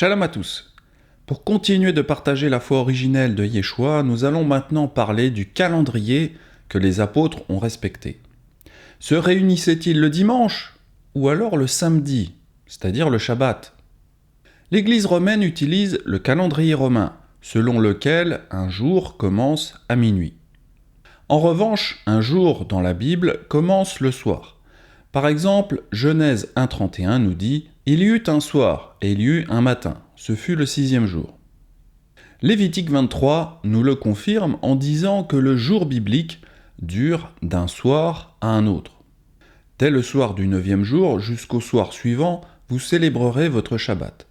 Shalom à tous. Pour continuer de partager la foi originelle de Yeshua, nous allons maintenant parler du calendrier que les apôtres ont respecté. Se réunissaient-ils le dimanche ou alors le samedi, c'est-à-dire le Shabbat? L'Église romaine utilise le calendrier romain, selon lequel un jour commence à minuit. En revanche, un jour dans la Bible commence le soir. Par exemple, Genèse 1,31 nous dit « Il y eut un soir et il y eut un matin, ce fut le 6e jour ». Lévitique 23 nous le confirme en disant que le jour biblique dure d'un soir à un autre. Dès le soir du 9e jour jusqu'au soir suivant, vous célébrerez votre Shabbat.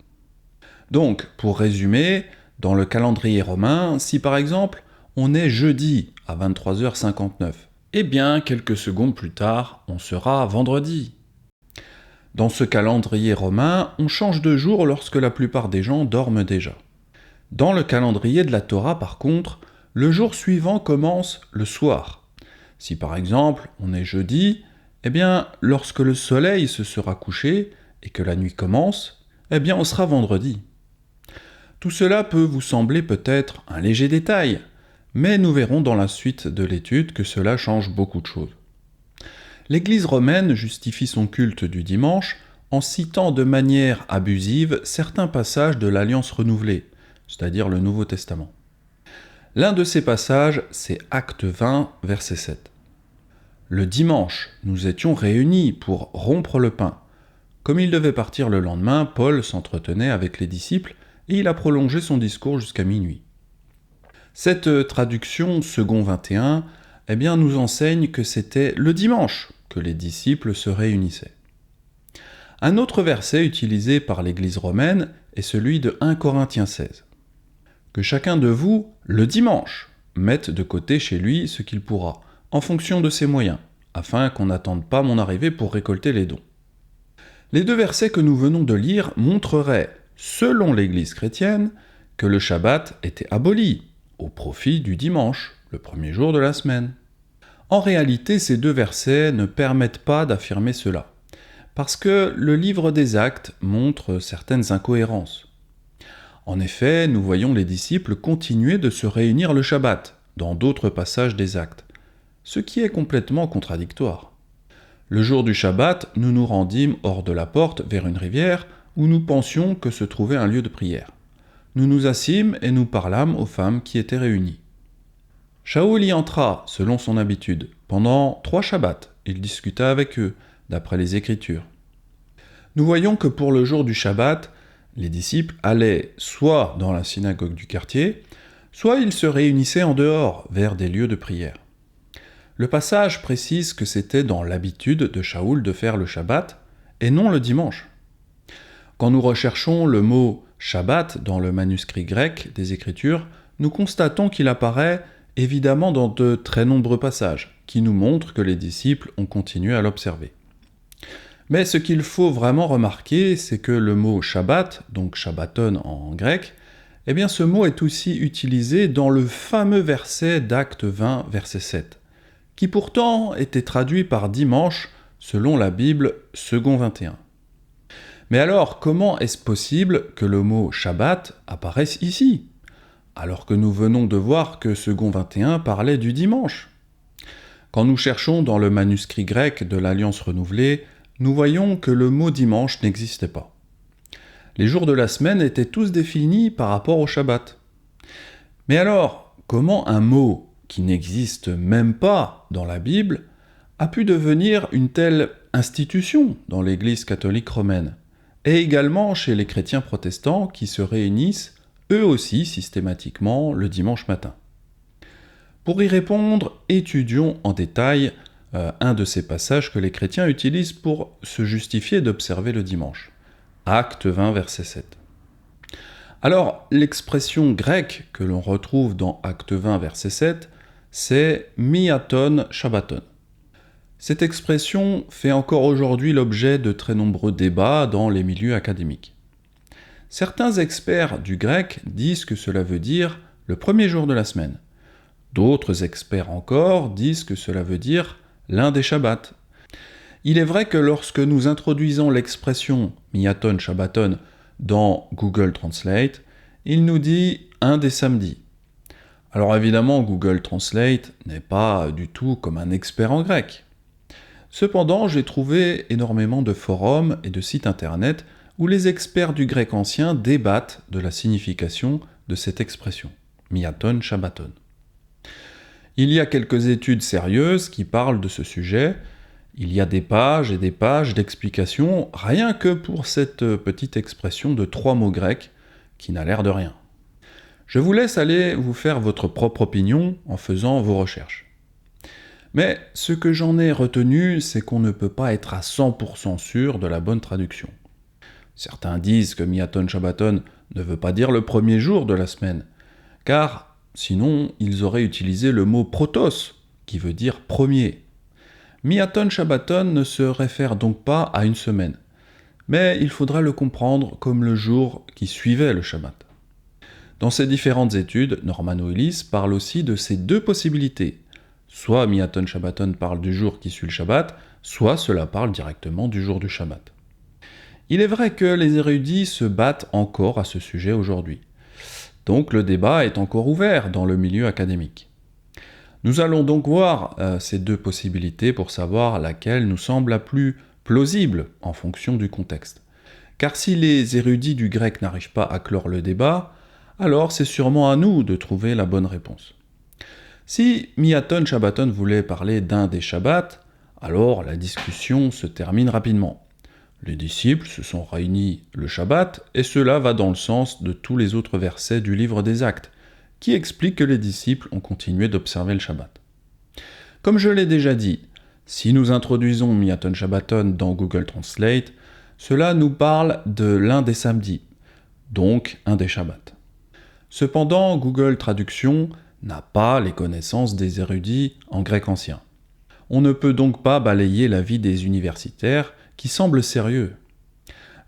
Donc, pour résumer, dans le calendrier romain, si par exemple on est jeudi à 23h59, eh bien, quelques secondes plus tard, on sera vendredi. Dans ce calendrier romain, on change de jour lorsque la plupart des gens dorment déjà. Dans le calendrier de la Torah, par contre, le jour suivant commence le soir. Si par exemple, on est jeudi, eh bien, lorsque le soleil se sera couché et que la nuit commence, eh bien, on sera vendredi. Tout cela peut vous sembler peut-être un léger détail, mais nous verrons dans la suite de l'étude que cela change beaucoup de choses. L'Église romaine justifie son culte du dimanche en citant de manière abusive certains passages de l'Alliance renouvelée, c'est-à-dire le Nouveau Testament. L'un de ces passages, c'est Acte 20, verset 7. « Le dimanche, nous étions réunis pour rompre le pain. Comme il devait partir le lendemain, Paul s'entretenait avec les disciples et il a prolongé son discours jusqu'à minuit. » Cette traduction, second 21, nous enseigne que c'était le dimanche que les disciples se réunissaient. Un autre verset utilisé par l'Église romaine est celui de 1 Corinthiens 16. « Que chacun de vous, le dimanche, mette de côté chez lui ce qu'il pourra, en fonction de ses moyens, afin qu'on n'attende pas mon arrivée pour récolter les dons. » Les deux versets que nous venons de lire montreraient, selon l'Église chrétienne, que le Shabbat était aboli, au profit du dimanche, le premier jour de la semaine. En réalité, ces deux versets ne permettent pas d'affirmer cela, parce que le livre des Actes montre certaines incohérences. En effet, nous voyons les disciples continuer de se réunir le Shabbat, dans d'autres passages des Actes, ce qui est complètement contradictoire. Le jour du Shabbat, nous nous rendîmes hors de la porte vers une rivière où nous pensions que se trouvait un lieu de prière. Nous nous assîmes et nous parlâmes aux femmes qui étaient réunies. Shaoul y entra, selon son habitude. Pendant 3 Shabbats, il discuta avec eux, d'après les Écritures. Nous voyons que pour le jour du Shabbat, les disciples allaient soit dans la synagogue du quartier, soit ils se réunissaient en dehors, vers des lieux de prière. Le passage précise que c'était dans l'habitude de Shaoul de faire le Shabbat, et non le dimanche. Quand nous recherchons le mot Shabbat dans le manuscrit grec des Écritures, nous constatons qu'il apparaît évidemment dans de très nombreux passages, qui nous montrent que les disciples ont continué à l'observer. Mais ce qu'il faut vraiment remarquer, c'est que le mot Shabbat, donc Shabbaton en grec, ce mot est aussi utilisé dans le fameux verset d'Acte 20, verset 7, qui pourtant était traduit par dimanche selon la Bible second 21. Mais alors, comment est-ce possible que le mot Shabbat apparaisse ici, alors que nous venons de voir que second 21 parlait du dimanche? Quand nous cherchons dans le manuscrit grec de l'Alliance renouvelée, nous voyons que le mot dimanche n'existait pas. Les jours de la semaine étaient tous définis par rapport au Shabbat. Mais alors, comment un mot qui n'existe même pas dans la Bible a pu devenir une telle institution dans l'Église catholique romaine, et également chez les chrétiens protestants qui se réunissent eux aussi systématiquement le dimanche matin? Pour y répondre, étudions en détail un de ces passages que les chrétiens utilisent pour se justifier d'observer le dimanche. Acte 20, verset 7. Alors, l'expression grecque que l'on retrouve dans Acte 20, verset 7, c'est « miaton shabbaton ». Cette expression fait encore aujourd'hui l'objet de très nombreux débats dans les milieux académiques. Certains experts du grec disent que cela veut dire le premier jour de la semaine. D'autres experts encore disent que cela veut dire l'un des Shabbats. Il est vrai que lorsque nous introduisons l'expression miaton shabbaton dans Google Translate, il nous dit un des samedis. Alors évidemment, Google Translate n'est pas du tout comme un expert en grec. Cependant, j'ai trouvé énormément de forums et de sites internet où les experts du grec ancien débattent de la signification de cette expression, miaton shabbaton. Il y a quelques études sérieuses qui parlent de ce sujet. Il y a des pages et des pages d'explications, rien que pour cette petite expression de 3 mots grecs qui n'a l'air de rien. Je vous laisse aller vous faire votre propre opinion en faisant vos recherches. Mais ce que j'en ai retenu, c'est qu'on ne peut pas être à 100% sûr de la bonne traduction. Certains disent que miaton shabbaton ne veut pas dire le premier jour de la semaine, car sinon ils auraient utilisé le mot protos, qui veut dire premier. Miaton shabbaton ne se réfère donc pas à une semaine, mais il faudra le comprendre comme le jour qui suivait le Shabbat. Dans ces différentes études, Norman Willis parle aussi de ces deux possibilités. Soit miaton shabbaton parle du jour qui suit le Shabbat, soit cela parle directement du jour du Shabbat. Il est vrai que les érudits se battent encore à ce sujet aujourd'hui. Donc le débat est encore ouvert dans le milieu académique. Nous allons donc voir ces deux possibilités pour savoir laquelle nous semble la plus plausible en fonction du contexte. Car si les érudits du grec n'arrivent pas à clore le débat, alors c'est sûrement à nous de trouver la bonne réponse. Si miaton shabbaton voulait parler d'un des shabbats, alors la discussion se termine rapidement. Les disciples se sont réunis le Shabbat, et cela va dans le sens de tous les autres versets du livre des Actes, qui expliquent que les disciples ont continué d'observer le Shabbat. Comme je l'ai déjà dit, si nous introduisons miaton shabbaton dans Google Translate, cela nous parle de l'un des samedis, donc un des Shabbats. Cependant, Google Traduction n'a pas les connaissances des érudits en grec ancien. On ne peut donc pas balayer l'avis des universitaires qui semblent sérieux.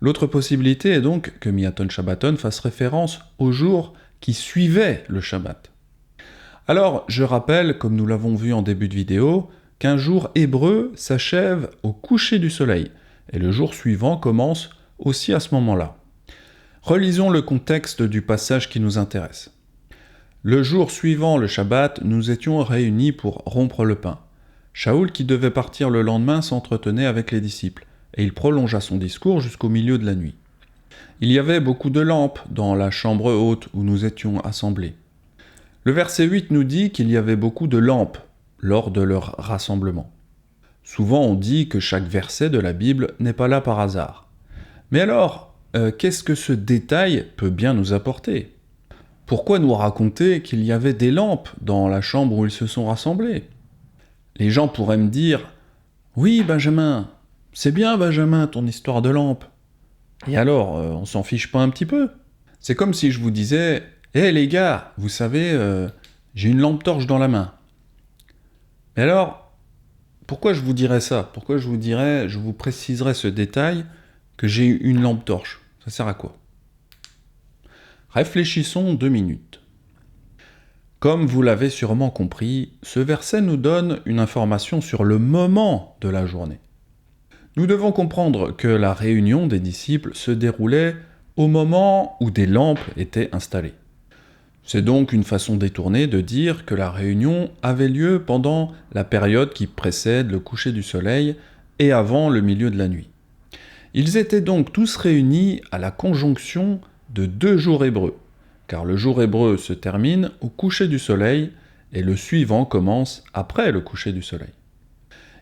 L'autre possibilité est donc que miaton shabbaton fasse référence au jour qui suivait le Shabbat. Alors, je rappelle, comme nous l'avons vu en début de vidéo, qu'un jour hébreu s'achève au coucher du soleil, et le jour suivant commence aussi à ce moment-là. Relisons le contexte du passage qui nous intéresse. Le jour suivant le Shabbat, nous étions réunis pour rompre le pain. Shaoul, qui devait partir le lendemain, s'entretenait avec les disciples, et il prolongea son discours jusqu'au milieu de la nuit. Il y avait beaucoup de lampes dans la chambre haute où nous étions assemblés. Le verset 8 nous dit qu'il y avait beaucoup de lampes lors de leur rassemblement. Souvent on dit que chaque verset de la Bible n'est pas là par hasard. Mais alors, qu'est-ce que ce détail peut bien nous apporter ? Pourquoi nous raconter qu'il y avait des lampes dans la chambre où ils se sont rassemblés ? Les gens pourraient me dire « Oui, Benjamin, c'est bien, Benjamin, ton histoire de lampe. » Et alors, on s'en fiche pas un petit peu ? C'est comme si je vous disais « Hé les gars, vous savez, j'ai une lampe torche dans la main. » Mais alors, pourquoi je vous dirais ça ? Pourquoi je vous préciserais ce détail que j'ai une lampe torche ? Ça sert à quoi ? Réfléchissons 2 minutes. Comme vous l'avez sûrement compris, ce verset nous donne une information sur le moment de la journée. Nous devons comprendre que la réunion des disciples se déroulait au moment où des lampes étaient installées. C'est donc une façon détournée de dire que la réunion avait lieu pendant la période qui précède le coucher du soleil et avant le milieu de la nuit. Ils étaient donc tous réunis à la conjonction de 2 jours hébreux, car le jour hébreu se termine au coucher du soleil et le suivant commence après le coucher du soleil.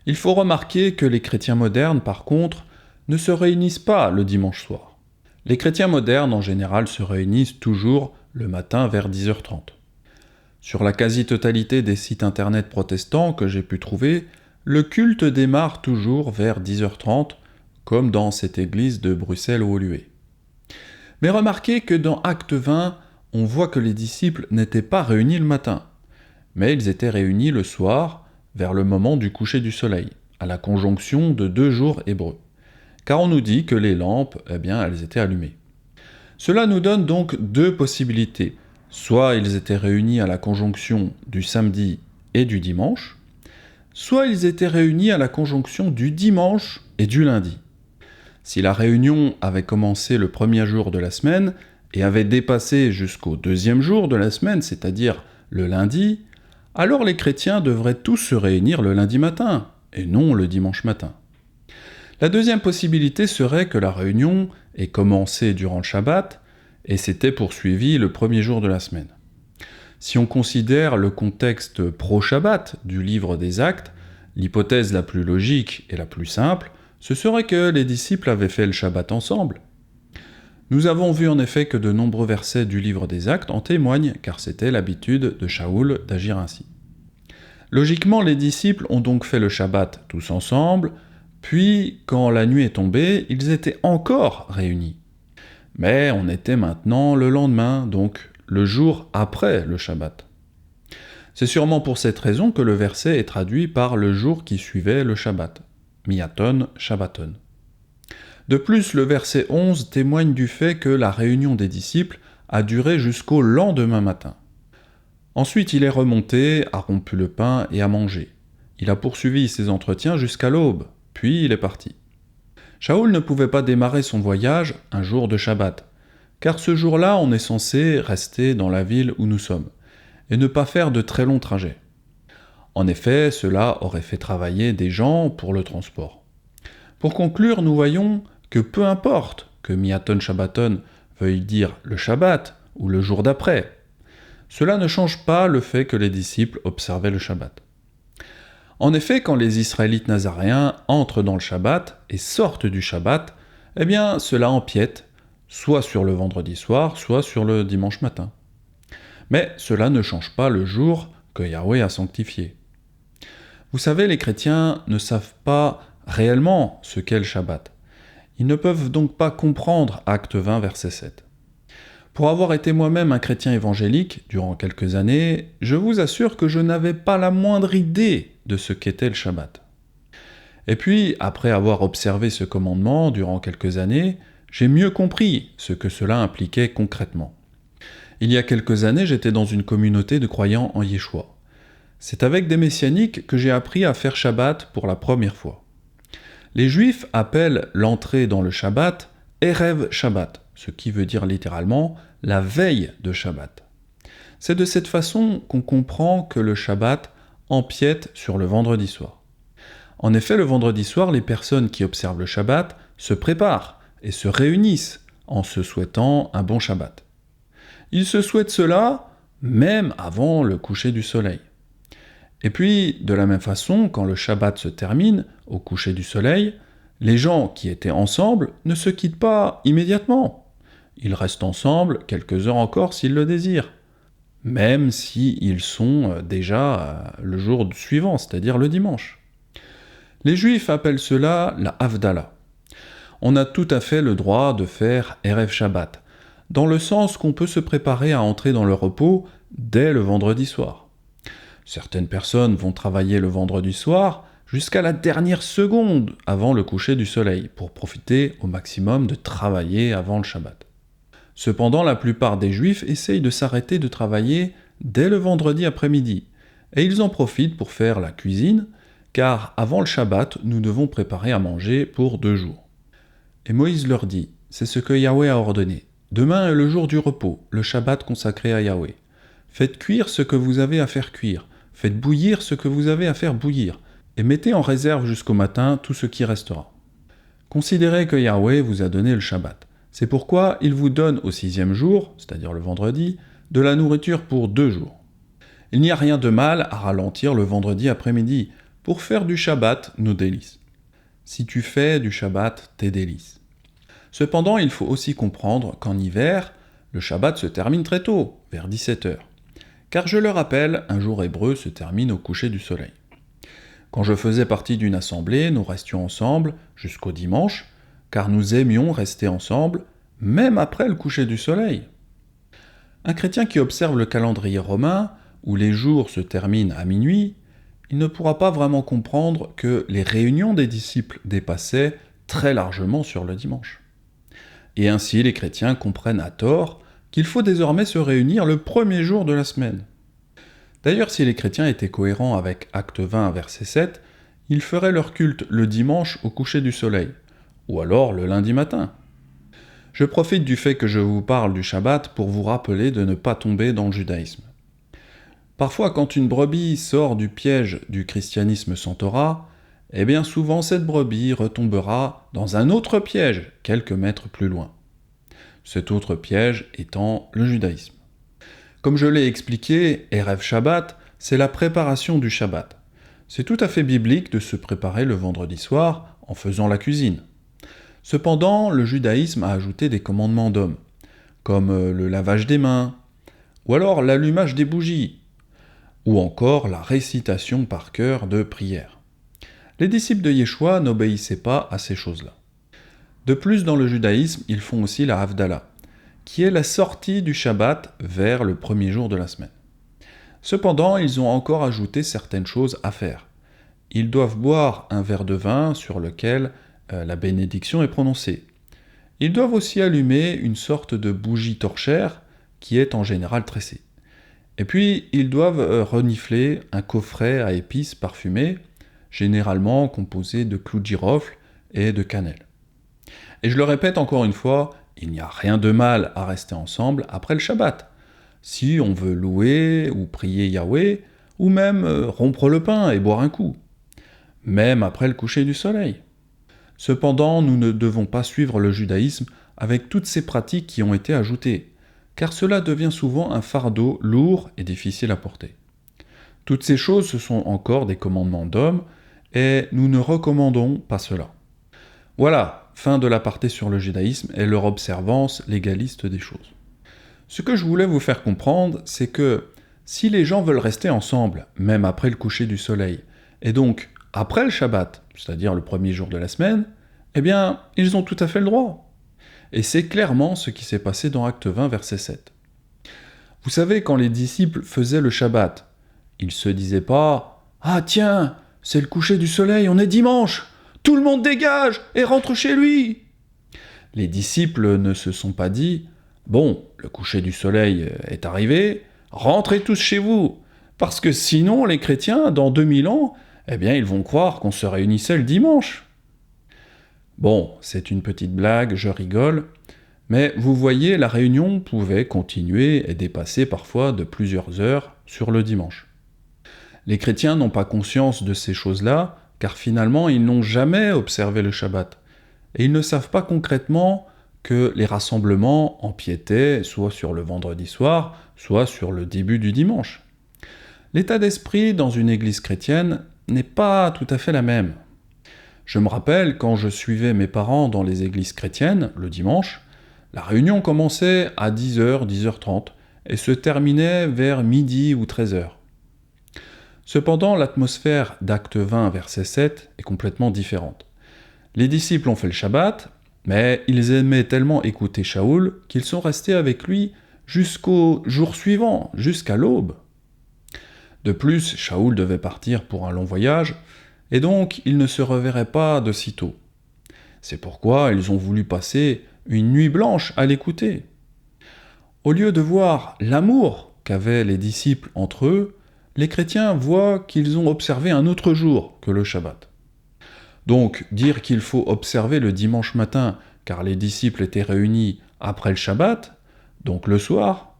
Il faut remarquer que les chrétiens modernes, par contre, ne se réunissent pas le dimanche soir. Les chrétiens modernes, en général, se réunissent toujours le matin vers 10h30. Sur la quasi-totalité des sites internet protestants que j'ai pu trouver, le culte démarre toujours vers 10h30, comme dans cette église de Bruxelles-Woluwe. Mais remarquez que dans Acte 20, on voit que les disciples n'étaient pas réunis le matin, mais ils étaient réunis le soir, vers le moment du coucher du soleil, à la conjonction de 2 jours hébreux. Car on nous dit que les lampes, elles étaient allumées. Cela nous donne donc 2 possibilités. Soit ils étaient réunis à la conjonction du samedi et du dimanche, soit ils étaient réunis à la conjonction du dimanche et du lundi. Si la réunion avait commencé le premier jour de la semaine et avait dépassé jusqu'au deuxième jour de la semaine, c'est-à-dire le lundi, alors les chrétiens devraient tous se réunir le lundi matin, et non le dimanche matin. La deuxième possibilité serait que la réunion ait commencé durant le Shabbat et s'était poursuivie le premier jour de la semaine. Si on considère le contexte pro-Shabbat du livre des Actes, l'hypothèse la plus logique et la plus simple, ce serait que les disciples avaient fait le Shabbat ensemble. Nous avons vu en effet que de nombreux versets du livre des Actes en témoignent, car c'était l'habitude de Shaoul d'agir ainsi. Logiquement, les disciples ont donc fait le Shabbat tous ensemble, puis, quand la nuit est tombée, ils étaient encore réunis. Mais on était maintenant le lendemain, donc le jour après le Shabbat. C'est sûrement pour cette raison que le verset est traduit par le jour qui suivait le Shabbat, Miaton Shabbaton. De plus, le verset 11 témoigne du fait que la réunion des disciples a duré jusqu'au lendemain matin. Ensuite, il est remonté, a rompu le pain et a mangé. Il a poursuivi ses entretiens jusqu'à l'aube, puis il est parti. Shaoul ne pouvait pas démarrer son voyage un jour de Shabbat, car ce jour-là, on est censé rester dans la ville où nous sommes, et ne pas faire de très longs trajets. En effet, cela aurait fait travailler des gens pour le transport. Pour conclure, nous voyons que peu importe que Miaton Shabbaton veuille dire le Shabbat ou le jour d'après, cela ne change pas le fait que les disciples observaient le Shabbat. En effet, quand les Israélites nazaréens entrent dans le Shabbat et sortent du Shabbat, eh bien cela empiète, soit sur le vendredi soir, soit sur le dimanche matin. Mais cela ne change pas le jour que Yahweh a sanctifié. Vous savez, les chrétiens ne savent pas réellement ce qu'est le Shabbat. Ils ne peuvent donc pas comprendre Acte 20, verset 7. Pour avoir été moi-même un chrétien évangélique durant quelques années, je vous assure que je n'avais pas la moindre idée de ce qu'était le Shabbat. Et puis, après avoir observé ce commandement durant quelques années, j'ai mieux compris ce que cela impliquait concrètement. Il y a quelques années, j'étais dans une communauté de croyants en Yeshua. C'est avec des messianiques que j'ai appris à faire Shabbat pour la première fois. Les Juifs appellent l'entrée dans le Shabbat Erev Shabbat, ce qui veut dire littéralement la veille de Shabbat. C'est de cette façon qu'on comprend que le Shabbat empiète sur le vendredi soir. En effet, le vendredi soir, les personnes qui observent le Shabbat se préparent et se réunissent en se souhaitant un bon Shabbat. Ils se souhaitent cela même avant le coucher du soleil. Et puis, de la même façon, quand le Shabbat se termine, au coucher du soleil, les gens qui étaient ensemble ne se quittent pas immédiatement. Ils restent ensemble quelques heures encore s'ils le désirent, même s'ils sont déjà le jour suivant, c'est-à-dire le dimanche. Les Juifs appellent cela la Havdalah. On a tout à fait le droit de faire Erev Shabbat, dans le sens qu'on peut se préparer à entrer dans le repos dès le vendredi soir. Certaines personnes vont travailler le vendredi soir jusqu'à la dernière seconde avant le coucher du soleil, pour profiter au maximum de travailler avant le Shabbat. Cependant, la plupart des Juifs essayent de s'arrêter de travailler dès le vendredi après-midi, et ils en profitent pour faire la cuisine, car avant le Shabbat, nous devons préparer à manger pour 2 jours. Et Moïse leur dit, c'est ce que Yahweh a ordonné. Demain est le jour du repos, le Shabbat consacré à Yahweh. Faites cuire ce que vous avez à faire cuire, faites bouillir ce que vous avez à faire bouillir, et mettez en réserve jusqu'au matin tout ce qui restera. Considérez que Yahweh vous a donné le Shabbat. C'est pourquoi il vous donne au 6e jour, c'est-à-dire le vendredi, de la nourriture pour 2 jours. Il n'y a rien de mal à ralentir le vendredi après-midi pour faire du Shabbat nos délices. Si tu fais du Shabbat tes délices. Cependant, il faut aussi comprendre qu'en hiver, le Shabbat se termine très tôt, vers 17h. Car je le rappelle, un jour hébreu se termine au coucher du soleil. Quand je faisais partie d'une assemblée, nous restions ensemble jusqu'au dimanche, car nous aimions rester ensemble, même après le coucher du soleil. Un chrétien qui observe le calendrier romain, où les jours se terminent à minuit, il ne pourra pas vraiment comprendre que les réunions des disciples dépassaient très largement sur le dimanche. Et ainsi, les chrétiens comprennent à tort qu'il faut désormais se réunir le premier jour de la semaine. D'ailleurs, si les chrétiens étaient cohérents avec Acte 20, verset 7, ils feraient leur culte le dimanche au coucher du soleil, ou alors le lundi matin. Je profite du fait que je vous parle du Shabbat pour vous rappeler de ne pas tomber dans le judaïsme. Parfois, quand une brebis sort du piège du christianisme sans Torah, eh bien souvent cette brebis retombera dans un autre piège, quelques mètres plus loin. Cet autre piège étant le judaïsme. Comme je l'ai expliqué, Erev Shabbat, c'est la préparation du Shabbat. C'est tout à fait biblique de se préparer le vendredi soir en faisant la cuisine. Cependant, le judaïsme a ajouté des commandements d'hommes, comme le lavage des mains, ou alors l'allumage des bougies, ou encore la récitation par cœur de prières. Les disciples de Yeshua n'obéissaient pas à ces choses-là. De plus, dans le judaïsme, ils font aussi la Havdalah, qui est la sortie du Shabbat vers le premier jour de la semaine. Cependant, ils ont encore ajouté certaines choses à faire. Ils doivent boire un verre de vin sur lequel la bénédiction est prononcée. Ils doivent aussi allumer une sorte de bougie torchère qui est en général tressée. Et puis, ils doivent renifler un coffret à épices parfumées, généralement composé de clous de girofle et de cannelle. Et je le répète encore une fois, il n'y a rien de mal à rester ensemble après le Shabbat, si on veut louer ou prier Yahweh, ou même rompre le pain et boire un coup, même après le coucher du soleil. Cependant, nous ne devons pas suivre le judaïsme avec toutes ces pratiques qui ont été ajoutées, car cela devient souvent un fardeau lourd et difficile à porter. Toutes ces choses, ce sont encore des commandements d'hommes, et nous ne recommandons pas cela. Voilà, fin de l'aparté sur le judaïsme et leur observance légaliste des choses. Ce que je voulais vous faire comprendre, c'est que si les gens veulent rester ensemble, même après le coucher du soleil, et donc après le Shabbat, c'est-à-dire le premier jour de la semaine, eh bien, ils ont tout à fait le droit. Et c'est clairement ce qui s'est passé dans Acte 20, verset 7. Vous savez, quand les disciples faisaient le Shabbat, ils se disaient pas « Ah tiens, c'est le coucher du soleil, on est dimanche, tout le monde dégage et rentre chez lui !» Les disciples ne se sont pas dit « Bon, le coucher du soleil est arrivé, rentrez tous chez vous, parce que sinon les chrétiens, dans 2000 ans, eh bien ils vont croire qu'on se réunissait le dimanche. » Bon, c'est une petite blague, je rigole, mais vous voyez, la réunion pouvait continuer et dépasser parfois de plusieurs heures sur le dimanche. Les chrétiens n'ont pas conscience de ces choses-là, car finalement ils n'ont jamais observé le Shabbat, et ils ne savent pas concrètement que les rassemblements empiétaient soit sur le vendredi soir, soit sur le début du dimanche. L'état d'esprit dans une église chrétienne n'est pas tout à fait la même. Je me rappelle, quand je suivais mes parents dans les églises chrétiennes, le dimanche, la réunion commençait à 10h, 10h30, et se terminait vers midi ou 13h. Cependant, l'atmosphère d'Acte 20, verset 7 est complètement différente. Les disciples ont fait le Shabbat, mais ils aimaient tellement écouter Shaoul qu'ils sont restés avec lui jusqu'au jour suivant, jusqu'à l'aube. De plus, Shaoul devait partir pour un long voyage, et donc il ne se reverrait pas de sitôt. C'est pourquoi ils ont voulu passer une nuit blanche à l'écouter. Au lieu de voir l'amour qu'avaient les disciples entre eux, les chrétiens voient qu'ils ont observé un autre jour que le Shabbat. Donc, dire qu'il faut observer le dimanche matin, car les disciples étaient réunis après le Shabbat, donc le soir,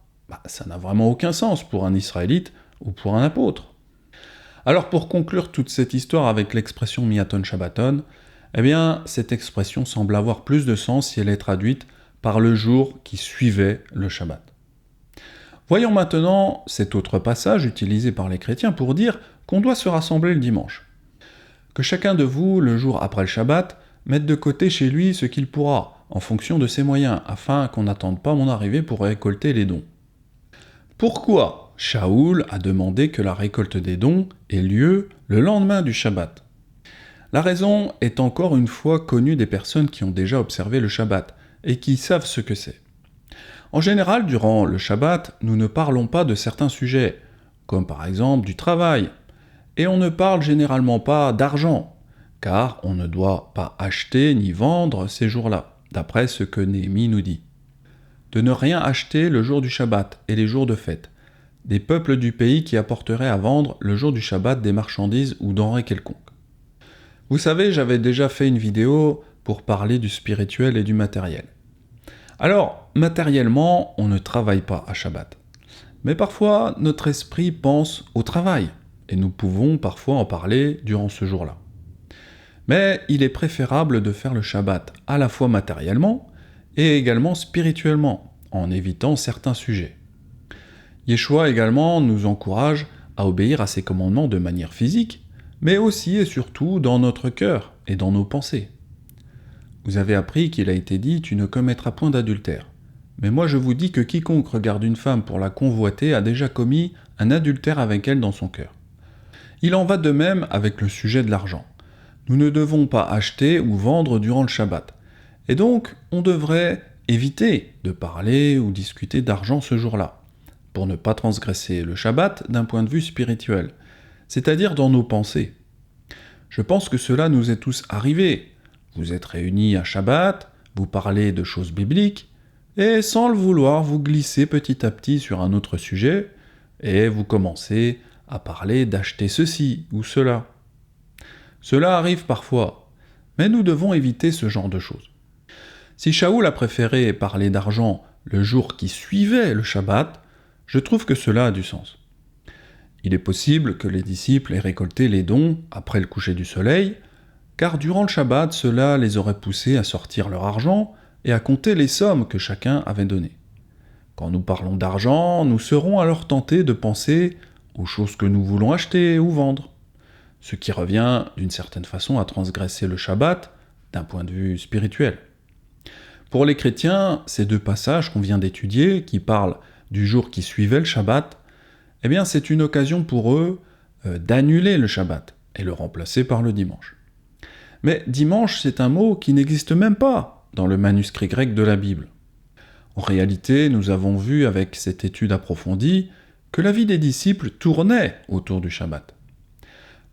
ça n'a vraiment aucun sens pour un Israélite ou pour un apôtre. Alors pour conclure toute cette histoire avec l'expression Miaton Shabbaton, eh bien, cette expression semble avoir plus de sens si elle est traduite par le jour qui suivait le Shabbat. Voyons maintenant cet autre passage utilisé par les chrétiens pour dire qu'on doit se rassembler le dimanche. Que chacun de vous, le jour après le Shabbat, mette de côté chez lui ce qu'il pourra, en fonction de ses moyens, afin qu'on n'attende pas mon arrivée pour récolter les dons. Pourquoi Shaoul a demandé que la récolte des dons ait lieu le lendemain du Shabbat? La raison est encore une fois connue des personnes qui ont déjà observé le Shabbat et qui savent ce que c'est. En général, durant le Shabbat, nous ne parlons pas de certains sujets, comme par exemple du travail, et on ne parle généralement pas d'argent, car on ne doit pas acheter ni vendre ces jours-là, d'après ce que Néhémie nous dit. De ne rien acheter le jour du Shabbat et les jours de fête, des peuples du pays qui apporteraient à vendre le jour du Shabbat des marchandises ou denrées quelconques. Vous savez, j'avais déjà fait une vidéo pour parler du spirituel et du matériel. Alors, matériellement, on ne travaille pas à Shabbat. Mais parfois, notre esprit pense au travail, et nous pouvons parfois en parler durant ce jour-là. Mais il est préférable de faire le Shabbat à la fois matériellement et également spirituellement, en évitant certains sujets. Yeshua également nous encourage à obéir à ses commandements de manière physique, mais aussi et surtout dans notre cœur et dans nos pensées. Vous avez appris qu'il a été dit « Tu ne commettras point d'adultère ». Mais moi je vous dis que quiconque regarde une femme pour la convoiter a déjà commis un adultère avec elle dans son cœur. Il en va de même avec le sujet de l'argent. Nous ne devons pas acheter ou vendre durant le Shabbat. Et donc, on devrait éviter de parler ou discuter d'argent ce jour-là, pour ne pas transgresser le Shabbat d'un point de vue spirituel, c'est-à-dire dans nos pensées. Je pense que cela nous est tous arrivé. Vous êtes réunis à Shabbat, vous parlez de choses bibliques, et sans le vouloir, vous glissez petit à petit sur un autre sujet, et vous commencez à parler d'acheter ceci ou cela. Cela arrive parfois, mais nous devons éviter ce genre de choses. Si Shaoul a préféré parler d'argent le jour qui suivait le Shabbat, je trouve que cela a du sens. Il est possible que les disciples aient récolté les dons après le coucher du soleil, car durant le Shabbat, cela les aurait poussés à sortir leur argent et à compter les sommes que chacun avait données. Quand nous parlons d'argent, nous serons alors tentés de penser aux choses que nous voulons acheter ou vendre, ce qui revient d'une certaine façon à transgresser le Shabbat d'un point de vue spirituel. Pour les chrétiens, ces deux passages qu'on vient d'étudier, qui parlent du jour qui suivait le Shabbat, eh bien c'est une occasion pour eux d'annuler le Shabbat et le remplacer par le dimanche. Mais dimanche, c'est un mot qui n'existe même pas dans le manuscrit grec de la Bible. En réalité, nous avons vu avec cette étude approfondie que la vie des disciples tournait autour du Shabbat.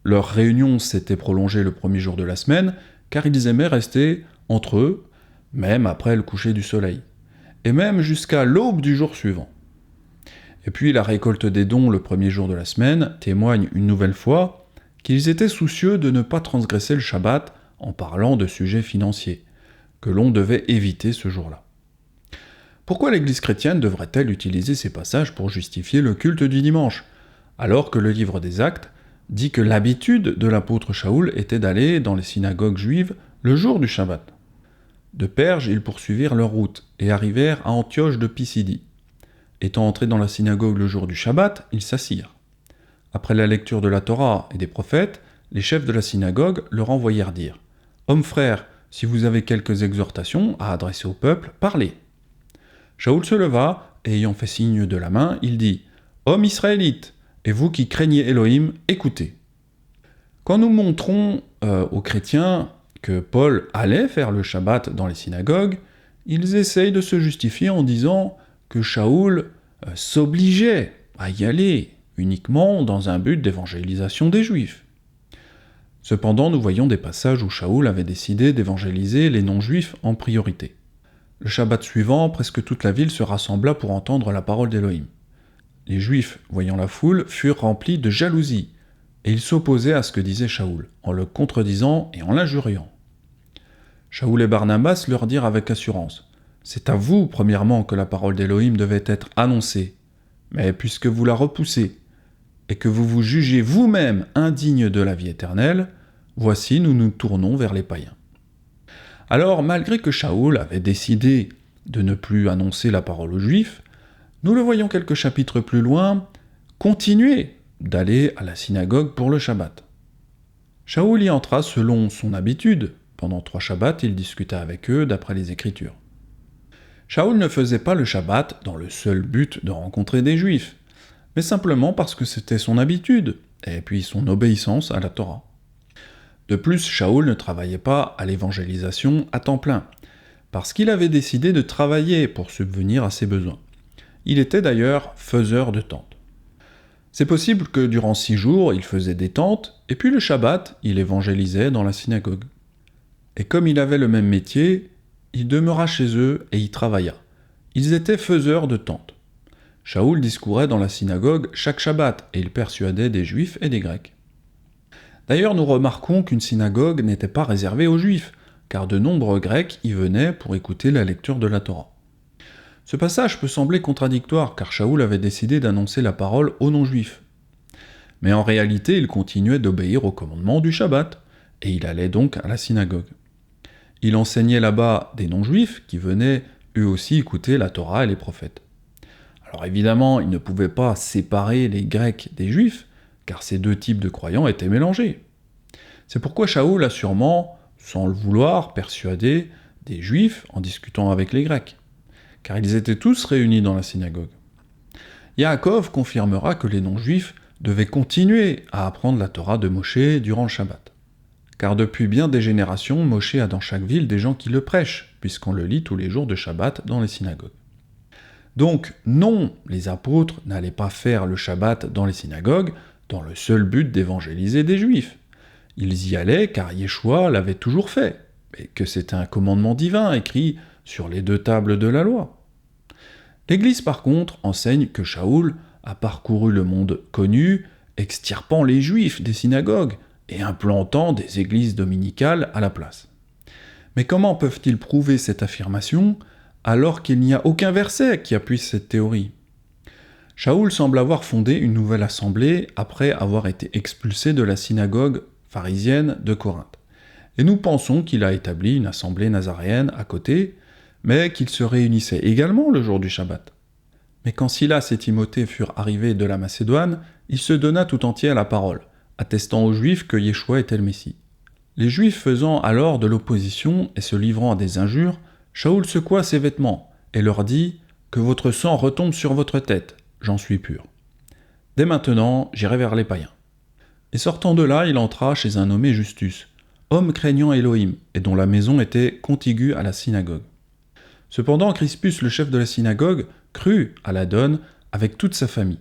Leur réunion s'était prolongée le premier jour de la semaine, car ils aimaient rester entre eux, même après le coucher du soleil, et même jusqu'à l'aube du jour suivant. Et puis la récolte des dons le premier jour de la semaine témoigne une nouvelle fois qu'ils étaient soucieux de ne pas transgresser le Shabbat en parlant de sujets financiers, que l'on devait éviter ce jour-là. Pourquoi l'Église chrétienne devrait-elle utiliser ces passages pour justifier le culte du dimanche, alors que le livre des Actes dit que l'habitude de l'apôtre Shaoul était d'aller dans les synagogues juives le jour du Shabbat. De Perge, ils poursuivirent leur route et arrivèrent à Antioche de Pisidie. Étant entrés dans la synagogue le jour du Shabbat, ils s'assirent. Après la lecture de la Torah et des prophètes, les chefs de la synagogue leur envoyèrent dire « Hommes frères, si vous avez quelques exhortations à adresser au peuple, parlez. » Shaoul se leva, et ayant fait signe de la main, il dit « Hommes israélites, et vous qui craignez Elohim, écoutez. » Quand nous montrons aux chrétiens que Paul allait faire le Shabbat dans les synagogues, ils essayent de se justifier en disant que Shaoul s'obligeait à y aller uniquement dans un but d'évangélisation des Juifs. Cependant, nous voyons des passages où Shaoul avait décidé d'évangéliser les non-juifs en priorité. Le Shabbat suivant, presque toute la ville se rassembla pour entendre la parole d'Elohim. Les Juifs, voyant la foule, furent remplis de jalousie, et ils s'opposaient à ce que disait Shaoul, en le contredisant et en l'injuriant. Shaoul et Barnabas leur dirent avec assurance « C'est à vous, premièrement, que la parole d'Elohim devait être annoncée, mais puisque vous la repoussez, et que vous vous jugez vous-même indigne de la vie éternelle, voici nous nous tournons vers les païens. » Alors, malgré que Shaoul avait décidé de ne plus annoncer la parole aux Juifs, nous le voyons quelques chapitres plus loin continuer d'aller à la synagogue pour le Shabbat. Shaoul y entra selon son habitude. Pendant 3 Shabbats, il discuta avec eux d'après les Écritures. Shaoul ne faisait pas le Shabbat dans le seul but de rencontrer des Juifs, mais simplement parce que c'était son habitude, et puis son obéissance à la Torah. De plus, Shaoul ne travaillait pas à l'évangélisation à temps plein, parce qu'il avait décidé de travailler pour subvenir à ses besoins. Il était d'ailleurs faiseur de tentes. C'est possible que durant 6 jours, il faisait des tentes, et puis le Shabbat, il évangélisait dans la synagogue. Et comme il avait le même métier, il demeura chez eux et y travailla. Ils étaient faiseurs de tentes. Shaoul discourait dans la synagogue chaque Shabbat, et il persuadait des Juifs et des Grecs. D'ailleurs, nous remarquons qu'une synagogue n'était pas réservée aux Juifs, car de nombreux Grecs y venaient pour écouter la lecture de la Torah. Ce passage peut sembler contradictoire, car Shaoul avait décidé d'annoncer la parole aux non-juifs. Mais en réalité, il continuait d'obéir au commandement du Shabbat, et il allait donc à la synagogue. Il enseignait là-bas des non-juifs qui venaient eux aussi écouter la Torah et les prophètes. Alors évidemment, il ne pouvait pas séparer les Grecs des Juifs, car ces deux types de croyants étaient mélangés. C'est pourquoi Shaoul a sûrement, sans le vouloir, persuadé des Juifs en discutant avec les Grecs, car ils étaient tous réunis dans la synagogue. Yaakov confirmera que les non-juifs devaient continuer à apprendre la Torah de Moshe durant le Shabbat. Car depuis bien des générations, Moshe a dans chaque ville des gens qui le prêchent, puisqu'on le lit tous les jours de Shabbat dans les synagogues. Donc, non, les apôtres n'allaient pas faire le Shabbat dans les synagogues dans le seul but d'évangéliser des Juifs. Ils y allaient car Yeshua l'avait toujours fait, et que c'était un commandement divin écrit sur les deux tables de la loi. L'Église, par contre, enseigne que Shaoul a parcouru le monde connu, extirpant les Juifs des synagogues et implantant des églises dominicales à la place. Mais comment peuvent-ils prouver cette affirmation alors qu'il n'y a aucun verset qui appuie cette théorie? Shaoul semble avoir fondé une nouvelle assemblée après avoir été expulsé de la synagogue pharisienne de Corinthe. Et nous pensons qu'il a établi une assemblée nazaréenne à côté, mais qu'il se réunissait également le jour du Shabbat. Mais quand Silas et Timothée furent arrivés de la Macédoine, il se donna tout entier à la parole, attestant aux Juifs que Yeshua était le Messie. Les Juifs faisant alors de l'opposition et se livrant à des injures, Shaoul secoua ses vêtements et leur dit « Que votre sang retombe sur votre tête, j'en suis pur. Dès maintenant, j'irai vers les païens. » Et sortant de là, il entra chez un nommé Justus, homme craignant Elohim, et dont la maison était contiguë à la synagogue. Cependant, Crispus, le chef de la synagogue, crut à la donne avec toute sa famille.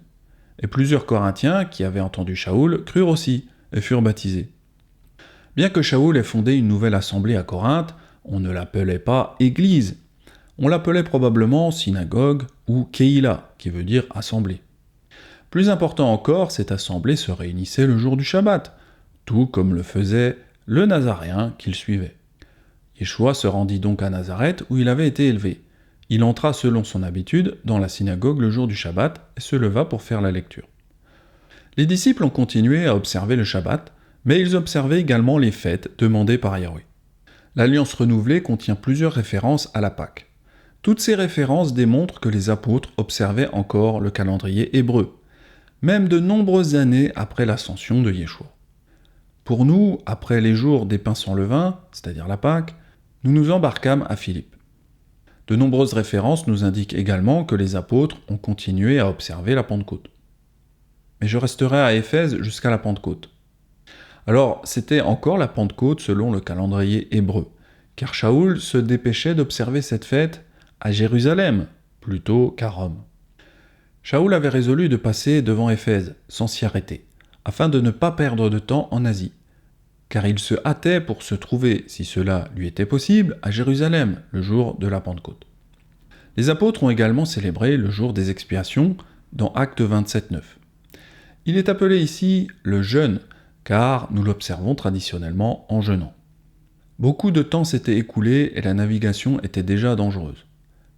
Et plusieurs Corinthiens, qui avaient entendu Shaoul, crurent aussi, et furent baptisés. Bien que Shaoul ait fondé une nouvelle assemblée à Corinthe, on ne l'appelait pas Église. On l'appelait probablement synagogue ou Keïla, qui veut dire assemblée. Plus important encore, cette assemblée se réunissait le jour du Shabbat, tout comme le faisait le Nazaréen qu'il suivait. Yeshua se rendit donc à Nazareth où il avait été élevé. Il entra selon son habitude dans la synagogue le jour du Shabbat et se leva pour faire la lecture. Les disciples ont continué à observer le Shabbat, mais ils observaient également les fêtes demandées par Yahweh. L'Alliance renouvelée contient plusieurs références à la Pâque. Toutes ces références démontrent que les apôtres observaient encore le calendrier hébreu, même de nombreuses années après l'ascension de Yeshua. Pour nous, après les jours des pains sans levain, c'est-à-dire la Pâque, nous nous embarquâmes à Philippe. De nombreuses références nous indiquent également que les apôtres ont continué à observer la Pentecôte. Mais je resterai à Éphèse jusqu'à la Pentecôte. Alors, c'était encore la Pentecôte selon le calendrier hébreu, car Shaoul se dépêchait d'observer cette fête à Jérusalem, plutôt qu'à Rome. Shaoul avait résolu de passer devant Éphèse, sans s'y arrêter, afin de ne pas perdre de temps en Asie, car il se hâtait pour se trouver, si cela lui était possible, à Jérusalem, le jour de la Pentecôte. Les apôtres ont également célébré le jour des expiations dans Actes 27-9. Il est appelé ici le jeûne, car nous l'observons traditionnellement en jeûnant. Beaucoup de temps s'était écoulé et la navigation était déjà dangereuse,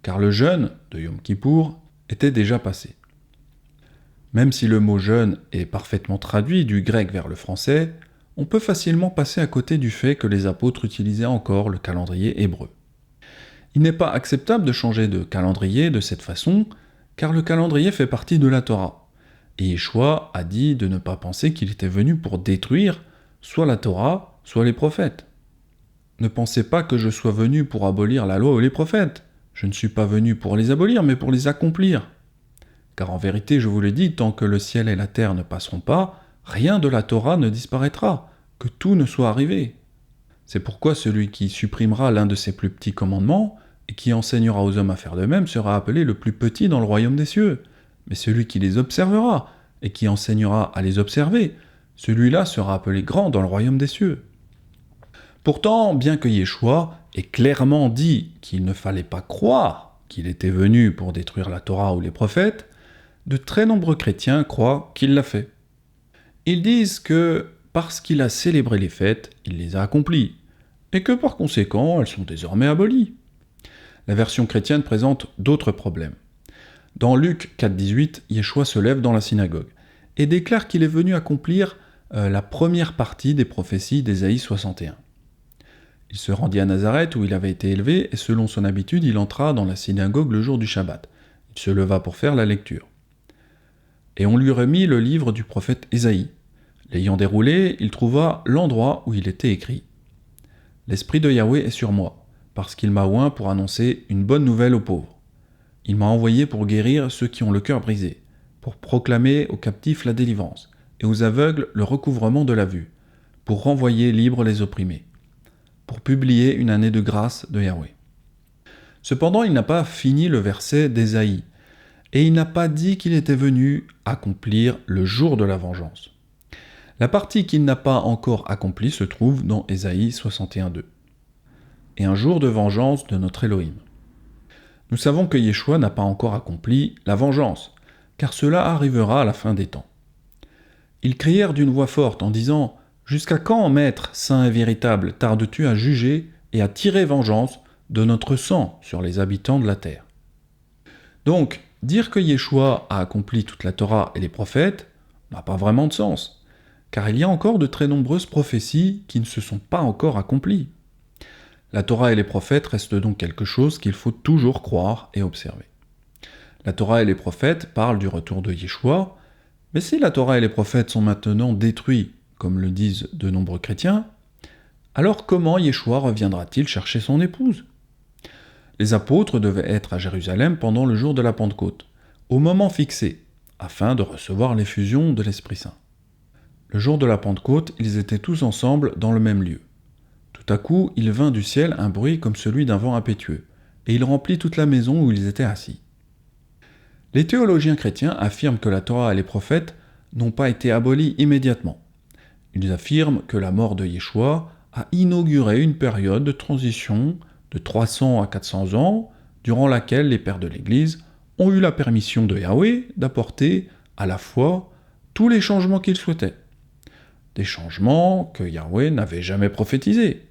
car le jeûne de Yom Kippour était déjà passé. Même si le mot jeûne est parfaitement traduit du grec vers le français, on peut facilement passer à côté du fait que les apôtres utilisaient encore le calendrier hébreu. Il n'est pas acceptable de changer de calendrier de cette façon, car le calendrier fait partie de la Torah. Et Yeshua a dit de ne pas penser qu'il était venu pour détruire soit la Torah, soit les prophètes. Ne pensez pas que je sois venu pour abolir la loi ou les prophètes. Je ne suis pas venu pour les abolir, mais pour les accomplir. Car en vérité, je vous le dis, tant que le ciel et la terre ne passeront pas, rien de la Torah ne disparaîtra, que tout ne soit arrivé. C'est pourquoi celui qui supprimera l'un de ses plus petits commandements, et qui enseignera aux hommes à faire de même, sera appelé le plus petit dans le royaume des cieux. Mais celui qui les observera, et qui enseignera à les observer, celui-là sera appelé grand dans le royaume des cieux. Pourtant, bien que Yeshua ait clairement dit qu'il ne fallait pas croire qu'il était venu pour détruire la Torah ou les prophètes, de très nombreux chrétiens croient qu'il l'a fait. Ils disent que parce qu'il a célébré les fêtes, il les a accomplies, et que par conséquent elles sont désormais abolies. La version chrétienne présente d'autres problèmes. Dans Luc 4,18, Yeshua se lève dans la synagogue et déclare qu'il est venu accomplir la première partie des prophéties d'Ésaïe 61. Il se rendit à Nazareth où il avait été élevé et selon son habitude, il entra dans la synagogue le jour du Shabbat. Il se leva pour faire la lecture. Et on lui remit le livre du prophète Ésaïe. L'ayant déroulé, il trouva l'endroit où il était écrit « L'Esprit de Yahweh est sur moi, parce qu'il m'a oint pour annoncer une bonne nouvelle aux pauvres. Il m'a envoyé pour guérir ceux qui ont le cœur brisé, pour proclamer aux captifs la délivrance, et aux aveugles le recouvrement de la vue, pour renvoyer libres les opprimés, pour publier une année de grâce de Yahweh. » Cependant, il n'a pas fini le verset d'Ésaïe, et il n'a pas dit qu'il était venu accomplir le jour de la vengeance. La partie qu'il n'a pas encore accomplie se trouve dans Ésaïe 61,2. Et un jour de vengeance de notre Elohim. Nous savons que Yeshua n'a pas encore accompli la vengeance, car cela arrivera à la fin des temps. Ils crièrent d'une voix forte en disant « Jusqu'à quand, Maître, saint et véritable, tardes-tu à juger et à tirer vengeance de notre sang sur les habitants de la terre ?» Donc, dire que Yeshua a accompli toute la Torah et les prophètes n'a pas vraiment de sens, car il y a encore de très nombreuses prophéties qui ne se sont pas encore accomplies. La Torah et les prophètes restent donc quelque chose qu'il faut toujours croire et observer. La Torah et les prophètes parlent du retour de Yeshua, mais si la Torah et les prophètes sont maintenant détruits, comme le disent de nombreux chrétiens, alors comment Yeshua reviendra-t-il chercher son épouse ? Les apôtres devaient être à Jérusalem pendant le jour de la Pentecôte, au moment fixé, afin de recevoir l'effusion de l'Esprit Saint. Le jour de la Pentecôte, ils étaient tous ensemble dans le même lieu. Tout à coup, il vint du ciel un bruit comme celui d'un vent impétueux, et il remplit toute la maison où ils étaient assis. Les théologiens chrétiens affirment que la Torah et les prophètes n'ont pas été abolis immédiatement. Ils affirment que la mort de Yeshua a inauguré une période de transition de 300 à 400 ans, durant laquelle les pères de l'Église ont eu la permission de Yahweh d'apporter à la foi tous les changements qu'ils souhaitaient. Des changements que Yahweh n'avait jamais prophétisés,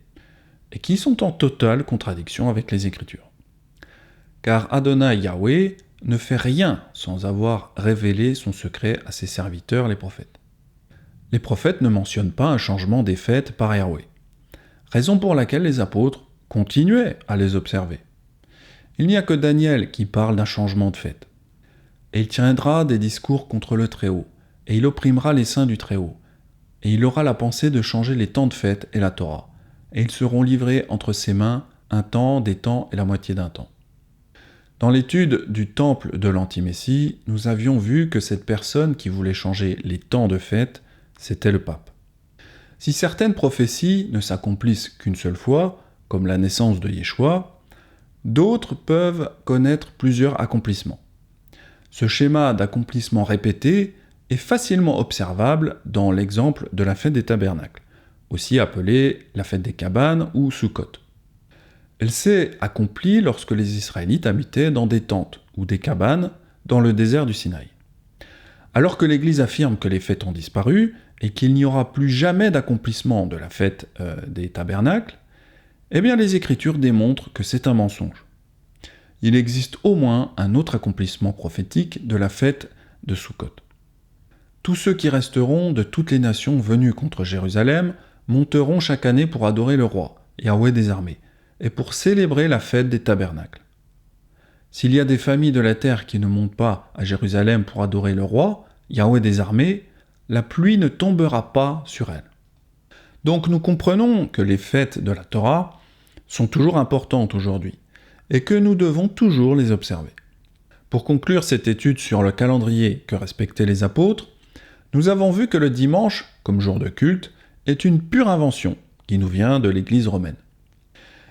et qui sont en totale contradiction avec les Écritures. Car Adonai Yahweh ne fait rien sans avoir révélé son secret à ses serviteurs les prophètes. Les prophètes ne mentionnent pas un changement des fêtes par Yahweh, raison pour laquelle les apôtres continuaient à les observer. Il n'y a que Daniel qui parle d'un changement de fête. Et il tiendra des discours contre le Très-Haut, et il opprimera les saints du Très-Haut, et il aura la pensée de changer les temps de fête et la Torah, et ils seront livrés entre ses mains un temps, des temps et la moitié d'un temps. Dans l'étude du temple de l'Anti-Messie, nous avions vu que cette personne qui voulait changer les temps de fête, c'était le pape. Si certaines prophéties ne s'accomplissent qu'une seule fois, comme la naissance de Yeshua, d'autres peuvent connaître plusieurs accomplissements. Ce schéma d'accomplissement répété est facilement observable dans l'exemple de la fête des tabernacles, aussi appelée la fête des cabanes ou Sukkot. Elle s'est accomplie lorsque les Israélites habitaient dans des tentes ou des cabanes dans le désert du Sinaï. Alors que l'Église affirme que les fêtes ont disparu et qu'il n'y aura plus jamais d'accomplissement de la fête des tabernacles, eh bien les Écritures démontrent que c'est un mensonge. Il existe au moins un autre accomplissement prophétique de la fête de Sukkot. Tous ceux qui resteront de toutes les nations venues contre Jérusalem monteront chaque année pour adorer le roi, Yahweh des armées, et pour célébrer la fête des tabernacles. S'il y a des familles de la terre qui ne montent pas à Jérusalem pour adorer le roi, Yahweh des armées, la pluie ne tombera pas sur elles. Donc nous comprenons que les fêtes de la Torah sont toujours importantes aujourd'hui, et que nous devons toujours les observer. Pour conclure cette étude sur le calendrier que respectaient les apôtres, nous avons vu que le dimanche, comme jour de culte, est une pure invention qui nous vient de l'Église romaine.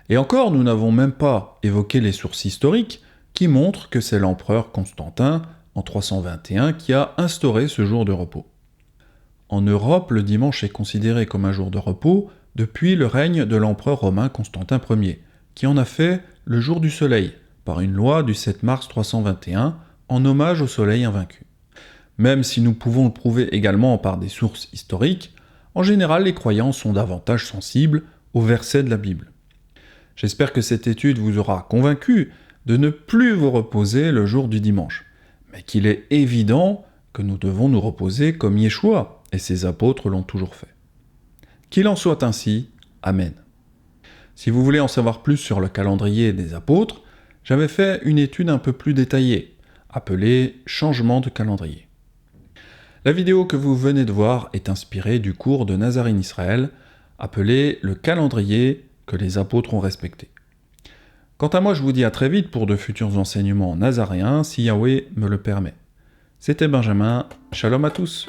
Et encore, nous n'avons même pas évoqué les sources historiques qui montrent que c'est l'empereur Constantin, en 321, qui a instauré ce jour de repos. En Europe, le dimanche est considéré comme un jour de repos depuis le règne de l'empereur romain Constantin Ier, qui en a fait le jour du soleil, par une loi du 7 mars 321, en hommage au soleil invaincu. Même si nous pouvons le prouver également par des sources historiques, en général les croyants sont davantage sensibles au verset de la Bible. J'espère que cette étude vous aura convaincu de ne plus vous reposer le jour du dimanche, mais qu'il est évident que nous devons nous reposer comme Yeshua et ses apôtres l'ont toujours fait. Qu'il en soit ainsi, Amen. Si vous voulez en savoir plus sur le calendrier des apôtres, j'avais fait une étude un peu plus détaillée, appelée « Changement de calendrier ». La vidéo que vous venez de voir est inspirée du cours de Nazarene Israël, appelé « Le calendrier que les apôtres ont respecté ». Quant à moi, je vous dis à très vite pour de futurs enseignements nazaréens, si Yahweh me le permet. C'était Benjamin, shalom à tous.